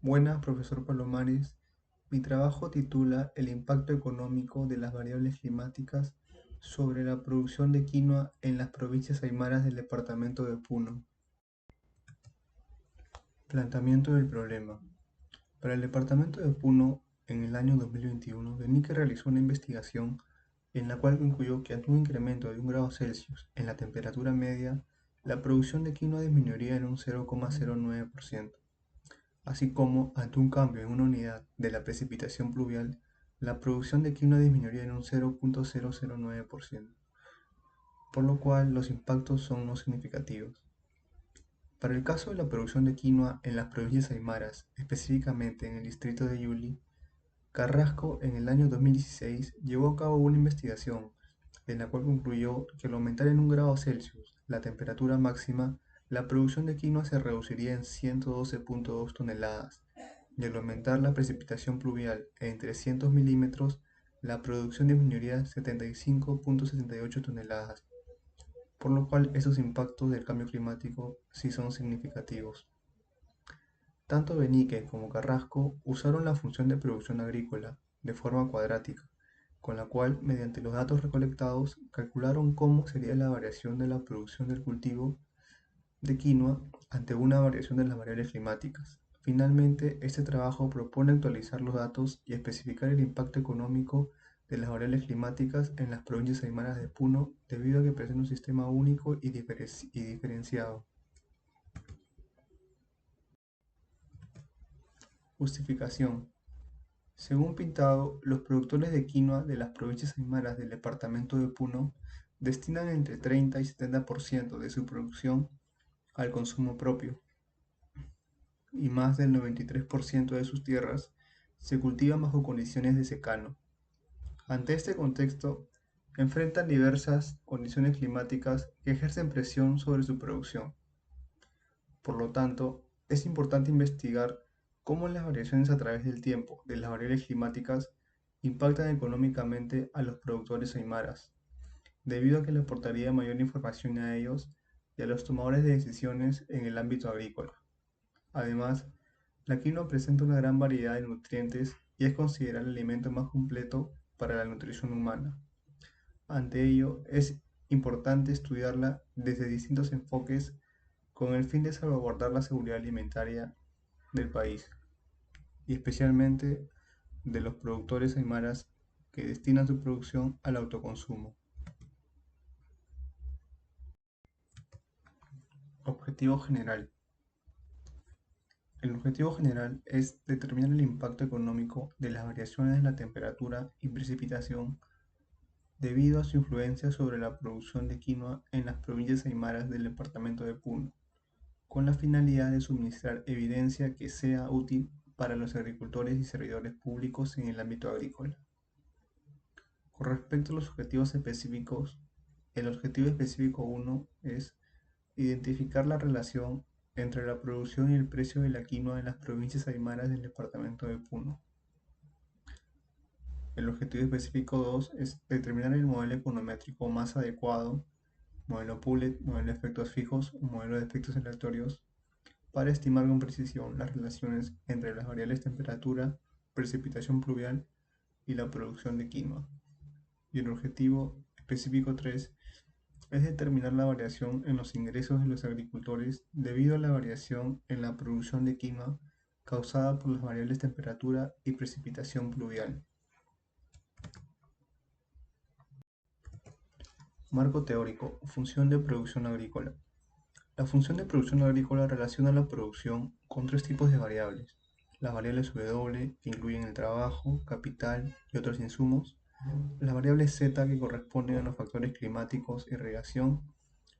Buenas, profesor Palomares. Mi trabajo titula El impacto económico de las variables climáticas sobre la producción de quinoa en las provincias aymaras del departamento de Puno. Planteamiento del problema. Para el departamento de Puno, en el año 2021, DENICE realizó una investigación en la cual concluyó que ante un incremento de 1 °C en la temperatura media, la producción de quinoa disminuiría en un 0,09%. Así como, ante un cambio en una unidad de la precipitación pluvial, la producción de quinoa disminuiría en un 0,009%, por lo cual los impactos son no significativos. Para el caso de la producción de quinoa en las provincias aymaras, específicamente en el distrito de Yuli, Carrasco en el año 2016 llevó a cabo una investigación en la cual concluyó que al aumentar en 1 °C la temperatura máxima, la producción de quinoa se reduciría en 112,2 toneladas, y al aumentar la precipitación pluvial en 300 milímetros, la producción disminuiría 75,78 toneladas, por lo cual esos impactos del cambio climático sí son significativos. Tanto Benique como Carrasco usaron la función de producción agrícola de forma cuadrática, con la cual, mediante los datos recolectados, calcularon cómo sería la variación de la producción del cultivo de quinoa ante una variación de las variables climáticas. Finalmente, este trabajo propone actualizar los datos y especificar el impacto económico de las variables climáticas en las provincias aymaras de Puno, debido a que presenta un sistema único y diferenciado. Justificación. Según Pintado, los productores de quinoa de las provincias aymaras del departamento de Puno destinan entre 30 y 70% de su producción al consumo propio, y más del 93% de sus tierras se cultivan bajo condiciones de secano. Ante este contexto, enfrentan diversas condiciones climáticas que ejercen presión sobre su producción. Por lo tanto, es importante investigar cómo las variaciones a través del tiempo de las variables climáticas impactan económicamente a los productores aymaras, debido a que le aportaría mayor información a ellos y a los tomadores de decisiones en el ámbito agrícola. Además, la quinoa presenta una gran variedad de nutrientes y es considerada el alimento más completo para la nutrición humana. Ante ello, es importante estudiarla desde distintos enfoques con el fin de salvaguardar la seguridad alimentaria del país, y especialmente de los productores aymaras que destinan su producción al autoconsumo. Objetivo general. El objetivo general es determinar el impacto económico de las variaciones de la temperatura y precipitación debido a su influencia sobre la producción de quinoa en las provincias aymaras del departamento de Puno, con la finalidad de suministrar evidencia que sea útil para los agricultores y servidores públicos en el ámbito agrícola. Con respecto a los objetivos específicos, el objetivo específico 1 es identificar la relación entre la producción y el precio de la quinoa en las provincias aymaras del departamento de Puno. El objetivo específico 2 es determinar el modelo econométrico más adecuado, modelo Pullett, modelo de efectos fijos o modelo de efectos aleatorios, para estimar con precisión las relaciones entre las variables temperatura, precipitación pluvial y la producción de quinoa. Y el objetivo específico 3 es determinar la variación en los ingresos de los agricultores debido a la variación en la producción de quinoa causada por las variables temperatura y precipitación pluvial. Marco teórico. Función de producción agrícola. La función de producción agrícola relaciona la producción con tres tipos de variables: las variables W, que incluyen el trabajo, capital y otros insumos; las variables Z, que corresponden a los factores climáticos, irrigación;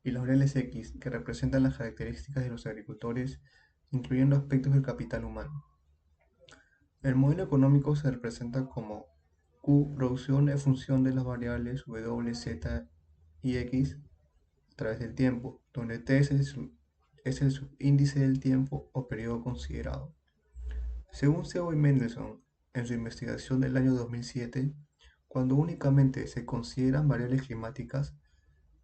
y las variables X, que representan las características de los agricultores, incluyendo aspectos del capital humano. El modelo económico se representa como Q, producción en función de las variables W, Z y X a través del tiempo, donde T es el subíndice del tiempo o periodo considerado. Según Seo y Mendelssohn, en su investigación del año 2007, cuando únicamente se consideran variables climáticas,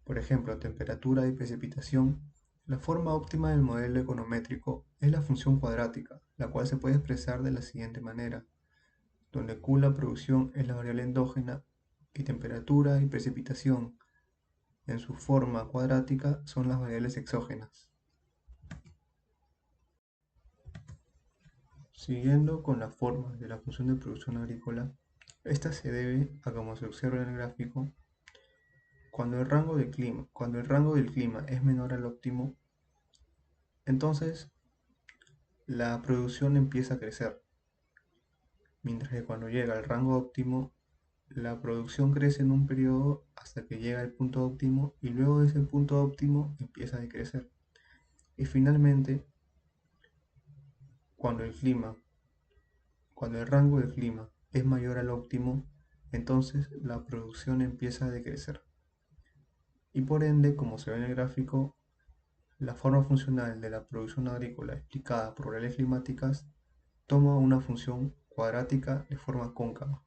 por ejemplo temperatura y precipitación, la forma óptima del modelo econométrico es la función cuadrática, la cual se puede expresar de la siguiente manera, donde Q la producción es la variable endógena y temperatura y precipitación en su forma cuadrática son las variables exógenas. Siguiendo con la forma de la función de producción agrícola, esta se debe a, como se observa en el gráfico, cuando el rango del clima es menor al óptimo, entonces la producción empieza a crecer, mientras que cuando llega al rango óptimo, la producción crece en un periodo hasta que llega al punto óptimo y luego de ese punto óptimo empieza a decrecer. Y finalmente, cuando cuando el rango del clima es mayor al óptimo, entonces la producción empieza a decrecer. Y por ende, como se ve en el gráfico, la forma funcional de la producción agrícola explicada por variables climáticas toma una función cuadrática de forma cóncava.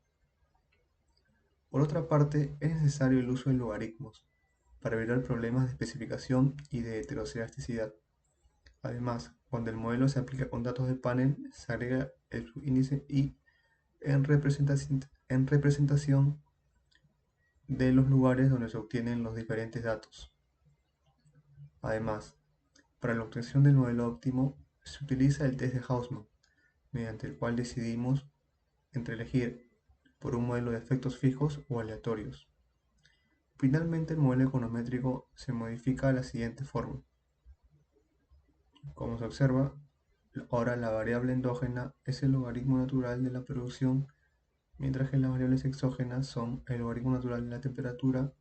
Por otra parte, es necesario el uso de logaritmos para evitar problemas de especificación y de heterocedasticidad. Además, cuando el modelo se aplica con datos de panel, se agrega el subíndice y en representación de los lugares donde se obtienen los diferentes datos. Además, para la obtención del modelo óptimo, se utiliza el test de Hausmann, mediante el cual decidimos entre elegir por un modelo de efectos fijos o aleatorios. Finalmente, el modelo econométrico se modifica de la siguiente forma. Como se observa, ahora la variable endógena es el logaritmo natural de la producción, mientras que las variables exógenas son el logaritmo natural de la temperatura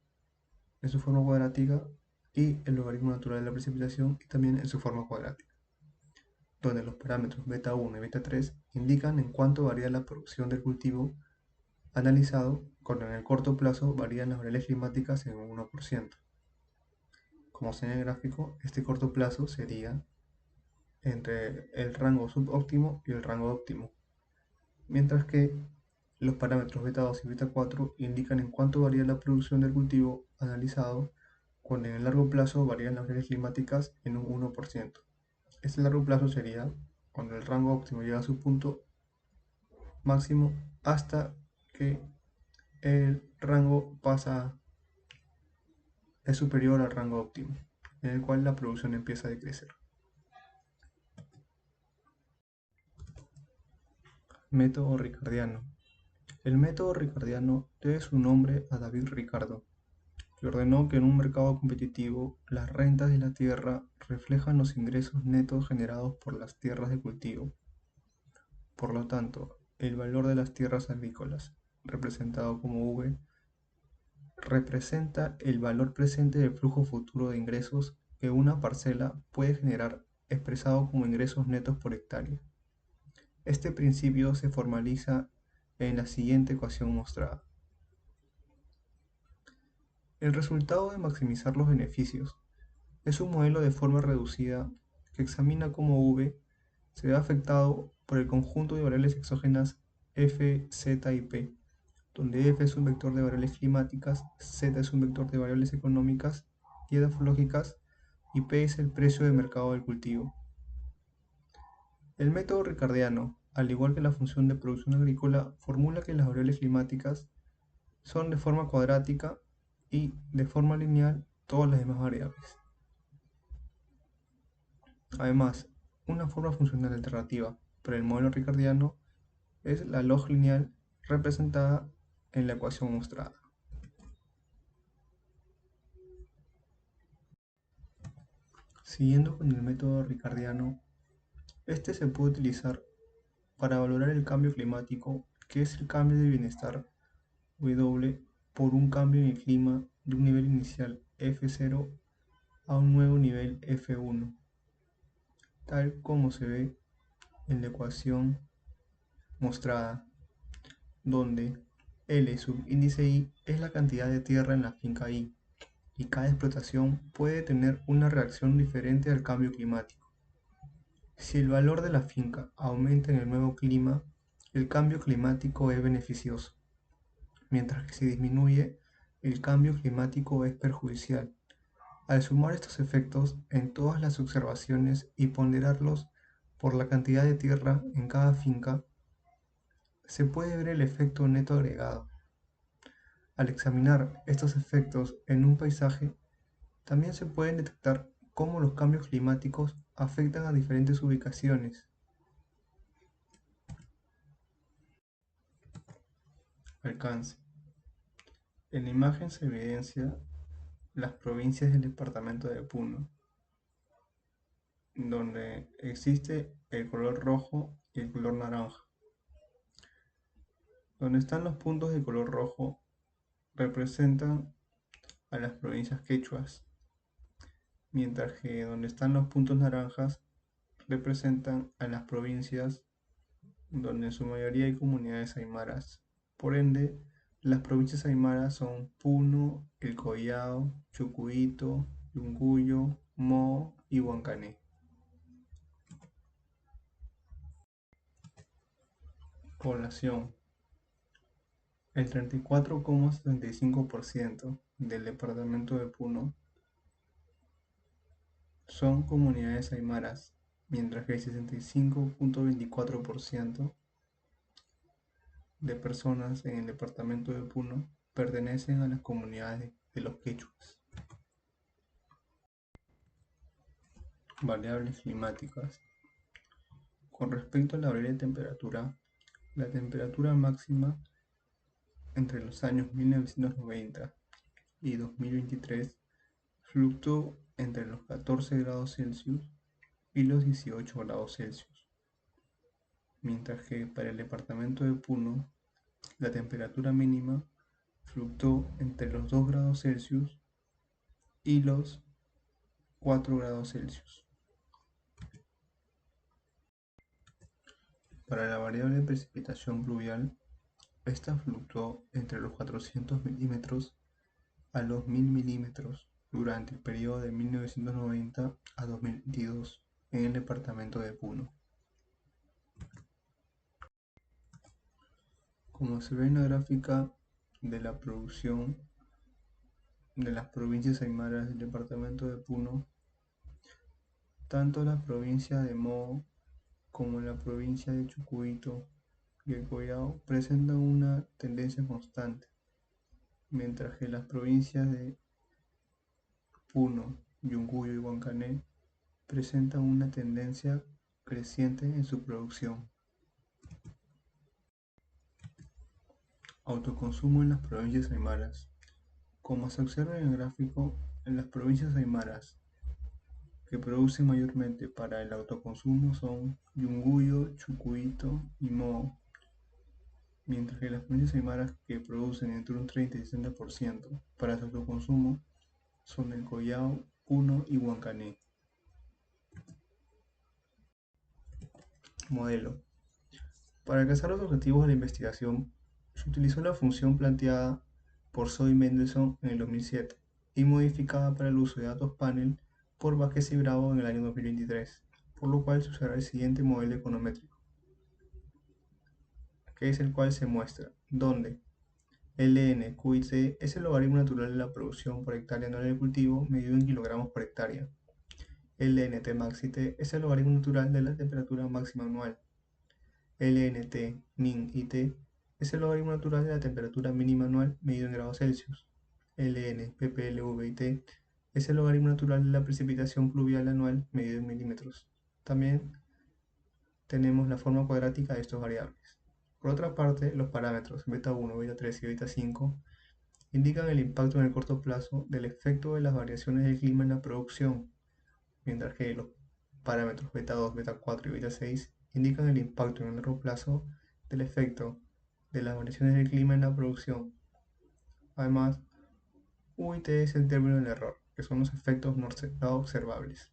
en su forma cuadrática y el logaritmo natural de la precipitación y también en su forma cuadrática, donde los parámetros beta 1 y beta 3 indican en cuánto varía la producción del cultivo analizado, cuando en el corto plazo varían las variables climáticas en un 1%. Como se ve en el gráfico, este corto plazo sería entre el rango subóptimo y el rango óptimo, mientras que los parámetros beta 2 y beta 4 indican en cuánto varía la producción del cultivo analizado, cuando en el largo plazo varían las variables climáticas en un 1%. Este largo plazo sería cuando el rango óptimo llega a su punto máximo hasta que el rango es superior al rango óptimo, en el cual la producción empieza a decrecer. Método ricardiano. El método ricardiano debe su nombre a David Ricardo, que ordenó que en un mercado competitivo las rentas de la tierra reflejan los ingresos netos generados por las tierras de cultivo. Por lo tanto, el valor de las tierras agrícolas, representado como V, representa el valor presente del flujo futuro de ingresos que una parcela puede generar, expresado como ingresos netos por hectárea. Este principio se formaliza en la siguiente ecuación mostrada. El resultado de maximizar los beneficios es un modelo de forma reducida que examina cómo V se ve afectado por el conjunto de variables exógenas f, z y p, donde f es un vector de variables climáticas, z es un vector de variables económicas y edafológicas y p es el precio de mercado del cultivo. El método ricardiano, al igual que la función de producción agrícola, formula que las variables climáticas son de forma cuadrática y de forma lineal todas las demás variables. Además, una forma funcional alternativa para el modelo ricardiano es la log lineal representada en la ecuación mostrada. Siguiendo con el método ricardiano, este se puede utilizar para valorar el cambio climático, que es el cambio de bienestar W por un cambio en el clima de un nivel inicial F0 a un nuevo nivel F1, tal como se ve en la ecuación mostrada, donde L subíndice I es la cantidad de tierra en la finca I, y cada explotación puede tener una reacción diferente al cambio climático. Si el valor de la finca aumenta en el nuevo clima, el cambio climático es beneficioso, mientras que si disminuye, el cambio climático es perjudicial. Al sumar estos efectos en todas las observaciones y ponderarlos, por la cantidad de tierra en cada finca, se puede ver el efecto neto agregado. Al examinar estos efectos en un paisaje, también se pueden detectar cómo los cambios climáticos afectan a diferentes ubicaciones. Alcance. En la imagen se evidencia las provincias del departamento de Puno, donde existe el color rojo y el color naranja. Donde están los puntos de color rojo representan a las provincias quechuas, mientras que donde están los puntos naranjas representan a las provincias donde en su mayoría hay comunidades aymaras. Por ende, las provincias aymaras son Puno, El Collao, Chucuito, Yunguyo, Mo y Huancané. Población. El 34,75% del departamento de Puno son comunidades aymaras, mientras que el 65,24% de personas en el departamento de Puno pertenecen a las comunidades de los quechuas. Variables climáticas. Con respecto a la variable de temperatura, la temperatura máxima entre los años 1990 y 2023 fluctuó entre los 14 grados Celsius y los 18 grados Celsius, mientras que para el departamento de Puno la temperatura mínima fluctuó entre los 2 grados Celsius y los 4 grados Celsius. Para la variable de precipitación pluvial, esta fluctuó entre los 400 milímetros a los 1000 milímetros durante el periodo de 1990 a 2022 en el departamento de Puno. Como se ve en la gráfica de la producción de las provincias aymaras del departamento de Puno, tanto la provincia de Mo como la provincia de Chucuito y el Collao presentan una tendencia constante, mientras que las provincias de Puno, Yunguyo y Huancané presentan una tendencia creciente en su producción. Autoconsumo en las provincias aymaras. Como se observa en el gráfico, en las provincias aymaras que producen mayormente para el autoconsumo son Yunguyo, Chucuito y Mo, mientras que las provincias aymaras que producen entre un 30 y 60% para su autoconsumo son el Collao, Puno y Huancané. Modelo. Para alcanzar los objetivos de la investigación, se utilizó la función planteada por Zoe Mendelssohn en el 2007 y modificada para el uso de datos panel por Vázquez y Bravo en el año 2023, por lo cual se usará el siguiente modelo econométrico, que es el cual se muestra, donde ln, q y t es el logaritmo natural de la producción por hectárea anual del cultivo medido en kilogramos por hectárea. ln, t max y t es el logaritmo natural de la temperatura máxima anual. ln, t min y t es el logaritmo natural de la temperatura mínima anual medido en grados Celsius. ln, ppl, y t es el logaritmo natural de la precipitación pluvial anual medido en milímetros. También tenemos la forma cuadrática de estas variables. Por otra parte, los parámetros beta 1, beta 3 y beta 5 indican el impacto en el corto plazo del efecto de las variaciones del clima en la producción, mientras que los parámetros beta 2, beta 4 y beta 6 indican el impacto en el largo plazo del efecto de las variaciones del clima en la producción. Además, U y T es el término del error, que son los efectos no observables.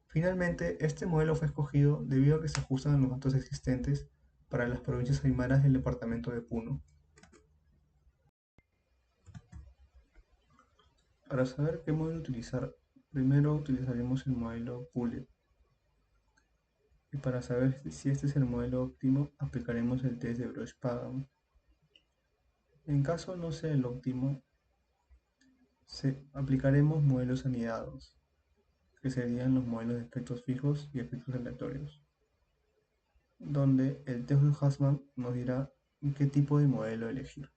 Finalmente, este modelo fue escogido debido a que se ajustan a los datos existentes para las provincias aymaras del departamento de Puno. Para saber qué modelo utilizar, primero utilizaremos el modelo Pulley. Y para saber si este es el modelo óptimo, aplicaremos el test de Bloch-Pagan. En caso no sea el óptimo, aplicaremos modelos anidados, que serían los modelos de efectos fijos y efectos aleatorios, donde el test de Hussman nos dirá qué tipo de modelo elegir.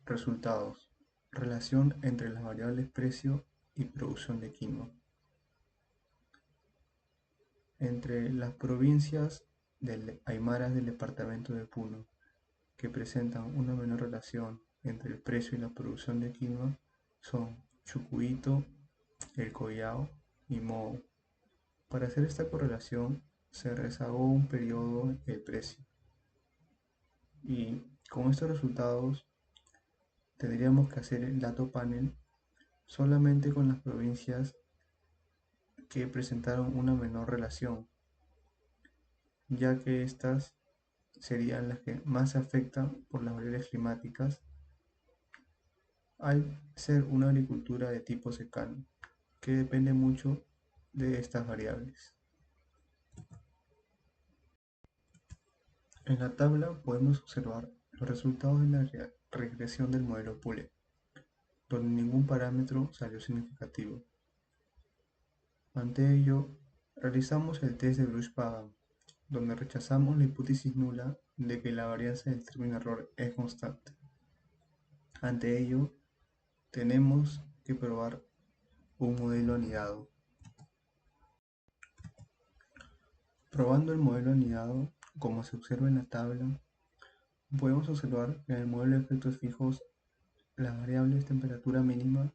Resultados. Relación entre las variables precio y producción de quinoa. Entre las provincias aymaras del departamento de Puno que presentan una menor relación entre el precio y la producción de quinoa son Chucuito, El Collao y Moho. Para hacer esta correlación se rezagó un periodo el precio y con estos resultados tendríamos que hacer el dato panel solamente con las provincias que presentaron una menor relación, ya que estas serían las que más se afectan por las variables climáticas al ser una agricultura de tipo secano, que depende mucho de estas variables. En la tabla podemos observar los resultados de la regresión del modelo Pule, donde ningún parámetro salió significativo. Ante ello, realizamos el test de Bruch-Pagan, donde rechazamos la hipótesis nula de que la varianza del término error es constante. Ante ello, tenemos que probar un modelo anidado. Probando el modelo anidado, como se observa en la tabla, podemos observar que en el modelo de efectos fijos las variables temperatura mínima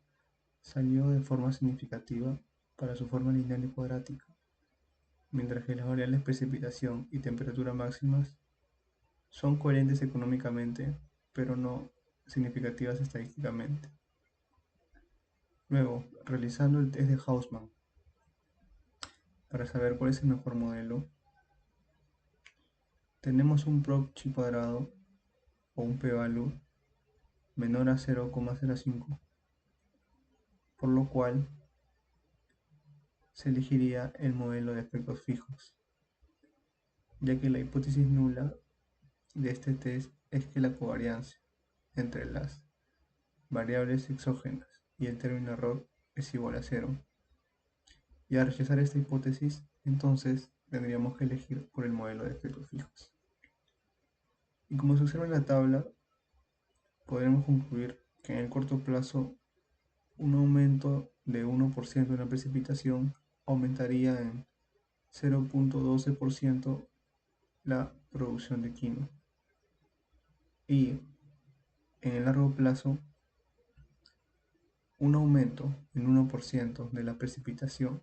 salió de forma significativa para su forma lineal y cuadrática, mientras que las variables precipitación y temperatura máximas son coherentes económicamente, pero no significativas estadísticamente. Luego, realizando el test de Hausman para saber cuál es el mejor modelo, tenemos un PROC cuadrado o un p-value menor a 0,05, por lo cual se elegiría el modelo de efectos fijos, ya que la hipótesis nula de este test es que la covariancia entre las variables exógenas y el término error es igual a 0. Y al rechazar esta hipótesis, entonces tendríamos que elegir por el modelo de efectos fijos. Y como se observa en la tabla, podremos concluir que en el corto plazo un aumento de 1% en la precipitación aumentaría en 0,12% la producción de quinoa. Y en el largo plazo, un aumento en 1% de la precipitación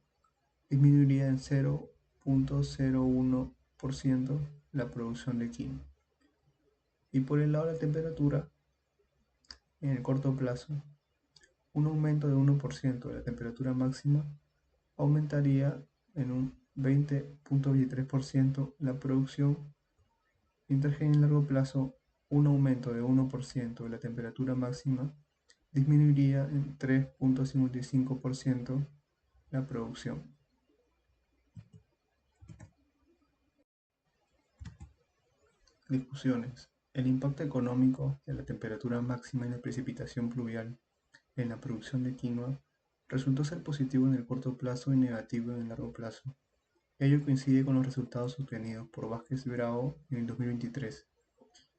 disminuiría en 0,01% la producción de quinoa. Y por el lado de la temperatura, en el corto plazo, un aumento de 1% de la temperatura máxima aumentaría en un 20,23% la producción, mientras que en el largo plazo un aumento de 1% de la temperatura máxima disminuiría en 3,55% la producción. Discusiones. El impacto económico de la temperatura máxima y la precipitación pluvial en la producción de quinoa resultó ser positivo en el corto plazo y negativo en el largo plazo. Ello coincide con los resultados obtenidos por Vázquez Bravo en el 2023.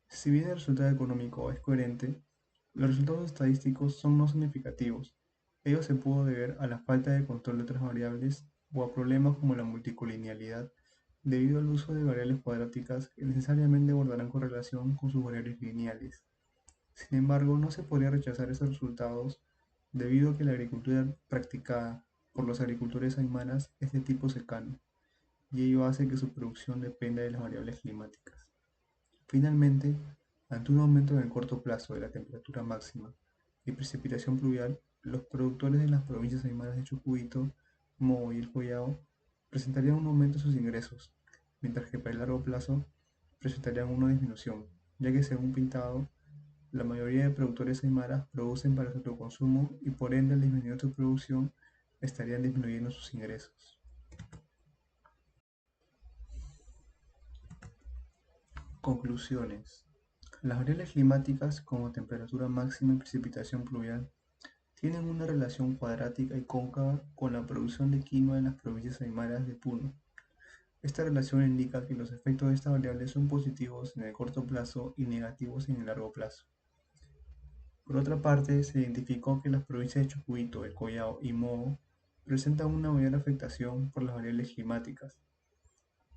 Si bien el resultado económico es coherente, los resultados estadísticos son no significativos. Ello se pudo deber a la falta de control de otras variables o a problemas como la multicolinealidad debido al uso de variables cuadráticas que necesariamente guardarán correlación con sus variables lineales. Sin embargo, no se podría rechazar esos resultados debido a que la agricultura practicada por los agricultores aymaras es de tipo secano, y ello hace que su producción dependa de las variables climáticas. Finalmente, ante un aumento en el corto plazo de la temperatura máxima y precipitación pluvial, los productores de las provincias aymaras de Chucuito, Moho y El Collao presentarían un aumento de sus ingresos, mientras que para el largo plazo presentarían una disminución, ya que según Pintado, la mayoría de productores aymaras producen para su autoconsumo y por ende al disminuir su producción estarían disminuyendo sus ingresos. Conclusiones. Las variables climáticas como temperatura máxima y precipitación pluvial tienen una relación cuadrática y cóncava con la producción de quinoa en las provincias aymaras de Puno. Esta relación indica que los efectos de esta variable son positivos en el corto plazo y negativos en el largo plazo. Por otra parte, se identificó que las provincias de Chucuito, El Collao y Moho presentan una mayor afectación por las variables climáticas,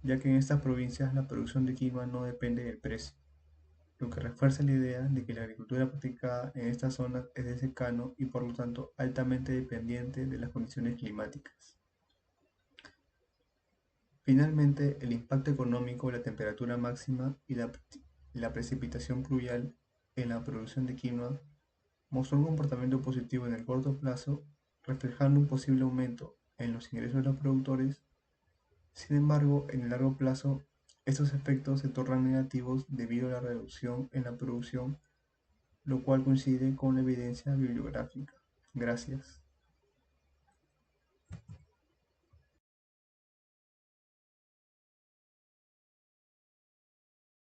ya que en estas provincias la producción de quinoa no depende del precio, lo que refuerza la idea de que la agricultura practicada en estas zonas es de secano y por lo tanto altamente dependiente de las condiciones climáticas. Finalmente, el impacto económico de la temperatura máxima y la precipitación pluvial en la producción de quinoa mostró un comportamiento positivo en el corto plazo, reflejando un posible aumento en los ingresos de los productores. Sin embargo, en el largo plazo, estos efectos se tornan negativos debido a la reducción en la producción, lo cual coincide con la evidencia bibliográfica. Gracias.